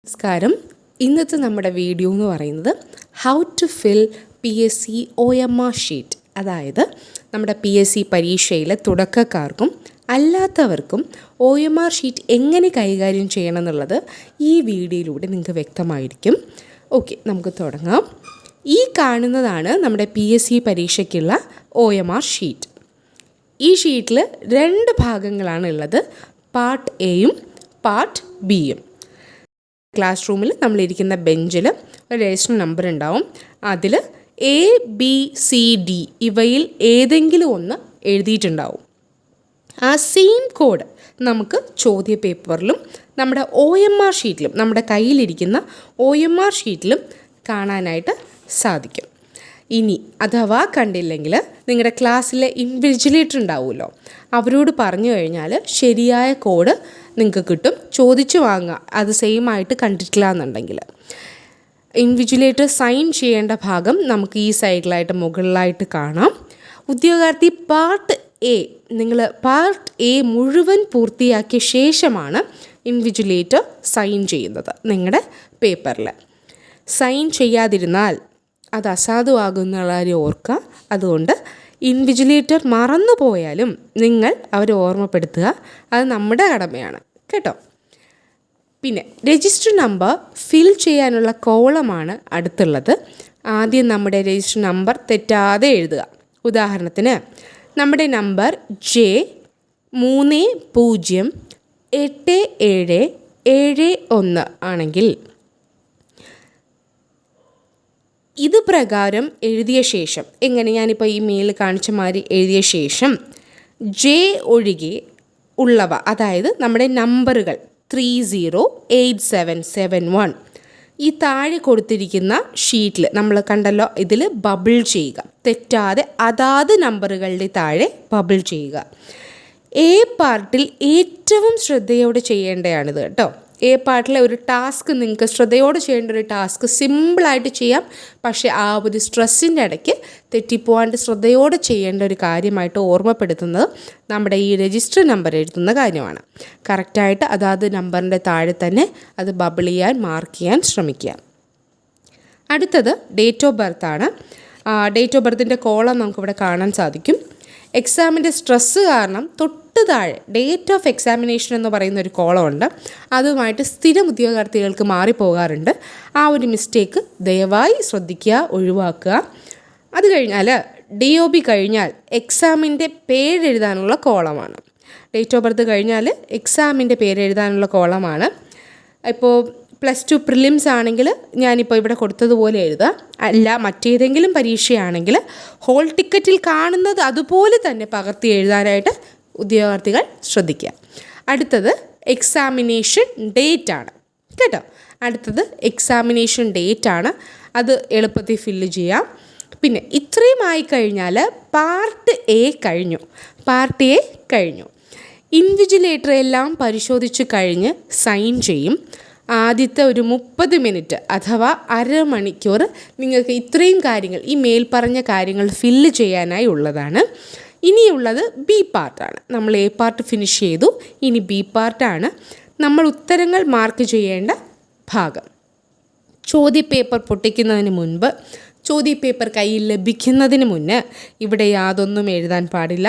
നമസ്കാരം. ഇന്നത്തെ നമ്മുടെ വീഡിയോ എന്ന് പറയുന്നത് how to fill PSC OMR sheet. അതായത് നമ്മുടെ PSC പരീക്ഷയിലെ തുടക്കക്കാർക്കും അല്ലാത്തവർക്കും OMR ഷീറ്റ് എങ്ങനെ കൈകാര്യം ചെയ്യണം എന്നുള്ളത് ഈ വീഡിയോയിലൂടെ നിങ്ങൾക്ക് വ്യക്തമായിരിക്കും. ഓക്കെ, നമുക്ക് തുടങ്ങാം. ഈ കാണുന്നതാണ് നമ്മുടെ PSC പരീക്ഷയ്ക്കുള്ള OMR ഷീറ്റ്. ഈ ഷീറ്റിൽ 2 ഭാഗങ്ങളാണ് ഉള്ളത്, പാർട്ട് എയും പാർട്ട് ബിയും. ക്ലാസ് റൂമിൽ നമ്മളിരിക്കുന്ന ബെഞ്ചിൽ ഒരു രജിസ്റ്റർ നമ്പർ ഉണ്ടാവും. അതിൽ ABCD ഇവയിൽ ഏതെങ്കിലും ഒന്ന് എഴുതിയിട്ടുണ്ടാവും. ആ സെയിം കോഡ് നമുക്ക് ചോദ്യ പേപ്പറിലും നമ്മുടെ OMR ഷീറ്റിലും, നമ്മുടെ കയ്യിലിരിക്കുന്ന OMR ഷീറ്റിലും കാണാനായിട്ട് സാധിക്കും. ഇനി അഥവാ കണ്ടില്ലെങ്കിൽ നിങ്ങളുടെ ക്ലാസ്സിലെ ഇൻവിജിലേറ്റർ ഉണ്ടാവുമല്ലോ, അവരോട് പറഞ്ഞു കഴിഞ്ഞാൽ ശരിയായ കോഡ് നിങ്ങൾക്ക് കിട്ടും. ചോദിച്ചു വാങ്ങുക, അത് സെയിം ആയിട്ട് കണ്ടിട്ടില്ല എന്നുണ്ടെങ്കിൽ. ഇൻവിജിലേറ്റർ സൈൻ ചെയ്യേണ്ട ഭാഗം നമുക്ക് ഈ സൈഡിലായിട്ട് മുകളിലായിട്ട് കാണാം. ഉദ്യോഗാർത്ഥി പാർട്ട് എ, നിങ്ങൾ പാർട്ട് എ മുഴുവൻ പൂർത്തിയാക്കിയ ശേഷമാണ് ഇൻവിജിലേറ്റർ സൈൻ ചെയ്യുന്നത് നിങ്ങളുടെ പേപ്പറിൽ. സൈൻ ചെയ്യാതിരുന്നാൽ അത് അസാധുവാകുന്ന കാര്യം ഓർക്കുക. അതുകൊണ്ട് ഇൻവിജിലേറ്റർ മറന്നു പോയാലും നിങ്ങൾ അവരെ ഓർമ്മപ്പെടുത്തുക, അത് നമ്മുടെ കടമയാണ് കേട്ടോ. പിന്നെ രജിസ്റ്റർ നമ്പർ ഫിൽ ചെയ്യാനുള്ള കോളമാണ് അടുത്തുള്ളത്. ആദ്യം നമ്മുടെ രജിസ്റ്റർ നമ്പർ തെറ്റാതെ എഴുതുക. ഉദാഹരണത്തിന് നമ്മുടെ നമ്പർ J308771 ആണെങ്കിൽ ഇത് പ്രകാരം എഴുതിയ ശേഷം, എങ്ങനെ ഞാനിപ്പോൾ ഈ മെയിൽ കാണിച്ച മാതിരി എഴുതിയ ശേഷം J ഒഴികെ ഉള്ളവ, അതായത് നമ്മുടെ നമ്പറുകൾ 308771 ഈ താഴെ കൊടുത്തിരിക്കുന്ന ഷീറ്റിൽ നമ്മൾ കണ്ടല്ലോ, ഇതിൽ ബബിൾ ചെയ്യുക. തെറ്റാതെ അതാത് നമ്പറുകളുടെ താഴെ ബബിൾ ചെയ്യുക. എ പാർട്ടിൽ ഏറ്റവും ശ്രദ്ധയോടെ ചെയ്യേണ്ടതാണിത് കേട്ടോ. എ പാർട്ടിലെ ഒരു ടാസ്ക് നിങ്ങൾക്ക് ശ്രദ്ധയോടെ ചെയ്യേണ്ട ഒരു ടാസ്ക് സിമ്പിളായിട്ട് ചെയ്യാം. പക്ഷേ ആ ഒരു സ്ട്രെസ്സിൻ്റെ ഇടയ്ക്ക് തെറ്റിപ്പോവാണ്ട് ശ്രദ്ധയോടെ ചെയ്യേണ്ട ഒരു കാര്യമായിട്ട് ഓർമ്മപ്പെടുത്തുന്നത് നമ്മുടെ ഈ രജിസ്റ്റർ നമ്പർ എഴുതുന്ന കാര്യമാണ്. കറക്റ്റായിട്ട് അതാത് നമ്പറിൻ്റെ താഴെ തന്നെ അത് ബബിൾ ചെയ്യാൻ, മാർക്ക് ചെയ്യാൻ ശ്രമിക്കുക. അടുത്തത് ഡേറ്റ് ഓഫ് ബർത്ത് ആണ്. ഡേറ്റ് ഓഫ് ബർത്തിൻ്റെ കോളം നമുക്കിവിടെ കാണാൻ സാധിക്കും. എക്സാമിൻ്റെ സ്ട്രെസ്സ് കാരണം തൊട്ട് താഴെ ഡേറ്റ് ഓഫ് എക്സാമിനേഷൻ എന്ന് പറയുന്ന ഒരു കോളമുണ്ട്. അതുമായിട്ട് സ്ഥിരം ഉദ്യോഗാർത്ഥികൾക്ക് മാറിപ്പോകാറുണ്ട്. ആ ഒരു മിസ്റ്റേക്ക് ദയവായി ശ്രദ്ധിക്കുക, ഒഴിവാക്കുക. അത് കഴിഞ്ഞാൽ DOB കഴിഞ്ഞാൽ എക്സാമിൻ്റെ പേരെഴുതാനുള്ള കോളമാണ്. ഡേറ്റ് ഓഫ് ബർത്ത് കഴിഞ്ഞാൽ എക്സാമിൻ്റെ പേരെഴുതാനുള്ള കോളമാണ്. ഇപ്പോൾ +2 പ്രിലിംസ് ആണെങ്കിൽ ഞാനിപ്പോൾ ഇവിടെ കൊടുത്തതുപോലെ എഴുതുക. അല്ല മറ്റേതെങ്കിലും പരീക്ഷയാണെങ്കിൽ ഹോൾ ടിക്കറ്റിൽ കാണുന്നത് അതുപോലെ തന്നെ പകർത്തി എഴുതാനായിട്ട് ഉദ്യോഗാർത്ഥികൾ ശ്രദ്ധിക്കുക. അടുത്തത് എക്സാമിനേഷൻ ഡേറ്റ് ആണ് കേട്ടോ. അടുത്തത് എക്സാമിനേഷൻ ഡേറ്റ് ആണ്. അത് എളുപ്പത്തിൽ ഫില്ല് ചെയ്യാം. പിന്നെ ഇത്രയും ആയിക്കഴിഞ്ഞാൽ പാർട്ട് എ കഴിഞ്ഞു. ഇൻവിജിലേറ്റർ എല്ലാം പരിശോധിച്ച് കഴിഞ്ഞ് സൈൻ ചെയ്യും. ആദ്യത്തെ ഒരു 30 മിനിറ്റ് അഥവാ അരമണിക്കൂർ നിങ്ങൾക്ക് ഇത്രയും കാര്യങ്ങൾ, ഈ മേൽപ്പറഞ്ഞ കാര്യങ്ങൾ ഫില്ല് ചെയ്യാനായി ഉള്ളതാണ്. ഇനിയുള്ളത് ബി പാർട്ടാണ്. നമ്മൾ എ പാർട്ട് ഫിനിഷ് ചെയ്തു, ഇനി ബി പാർട്ടാണ് നമ്മൾ ഉത്തരങ്ങൾ മാർക്ക് ചെയ്യേണ്ട ഭാഗം. ചോദ്യപേപ്പർ പൊട്ടിക്കുന്നതിന് മുൻപ്, ചോദ്യപേപ്പർ കയ്യിൽ ലഭിക്കുന്നതിന് മുന്നേ ഇവിടെ യാതൊന്നും എഴുതാൻ പാടില്ല.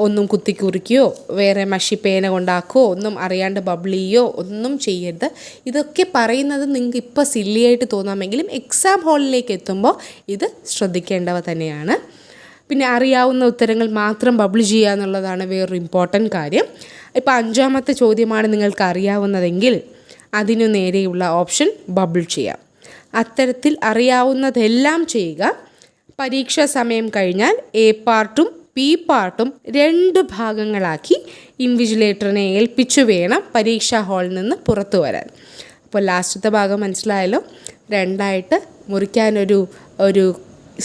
ഒന്നും കുത്തിക്കുറിക്കുകയോ വേറെ മഷിപ്പേന കൊണ്ടാക്കുകയോ ഒന്നും അറിയാണ്ട് ബബിൾ ചെയ്യുകയോ ഒന്നും ചെയ്യരുത്. ഇതൊക്കെ പറയുന്നത് നിങ്ങൾക്ക് ഇപ്പോൾ സില്ലിയായിട്ട് തോന്നാമെങ്കിലും എക്സാം ഹാളിലേക്ക് എത്തുമ്പോൾ ഇത് ശ്രദ്ധിക്കേണ്ടവ തന്നെയാണ്. പിന്നെ അറിയാവുന്ന ഉത്തരങ്ങൾ മാത്രം ബബിൾ ചെയ്യുക എന്നുള്ളതാണ് വേറൊരു ഇമ്പോർട്ടൻറ്റ് കാര്യം. ഇപ്പോൾ 5ാമത്തെ ചോദ്യമാണ് നിങ്ങൾക്ക് അറിയാവുന്നതെങ്കിൽ അതിനു നേരെയുള്ള ഓപ്ഷൻ ബബിൾ ചെയ്യാം. അത്തരത്തിൽ അറിയാവുന്നതെല്ലാം ചെയ്യുക. പരീക്ഷാ സമയം കഴിഞ്ഞാൽ എ പാർട്ടും ബി പാർട്ടും 2 ഭാഗങ്ങളാക്കി ഇൻവിജിലേറ്ററിനെ ഏൽപ്പിച്ചു വേണം പരീക്ഷാ ഹാളിൽ നിന്ന് പുറത്തു വരാൻ. അപ്പോൾ ലാസ്റ്റത്തെ ഭാഗം മനസ്സിലായല്ലോ. 2ആയിട്ട് മുറിക്കാനൊരു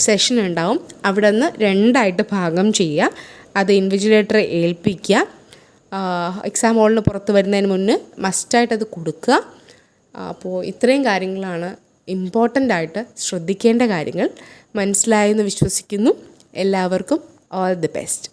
സെഷൻ ഉണ്ടാവും. അവിടെ നിന്ന് 2ആയിട്ട് ഭാഗം ചെയ്യുക. അത് ഇൻവിജിലേറ്ററെ ഏൽപ്പിക്കുക. എക്സാം ഹാളിന് പുറത്ത് വരുന്നതിന് മുന്നേ മസ്റ്റായിട്ടത് കൊടുക്കുക. അപ്പോൾ ഇത്രയും കാര്യങ്ങളാണ് ഇമ്പോർട്ടൻ്റ് ആയിട്ട് ശ്രദ്ധിക്കേണ്ട കാര്യങ്ങൾ. മനസ്സിലായെന്ന് വിശ്വസിക്കുന്നു. എല്ലാവർക്കും all the best.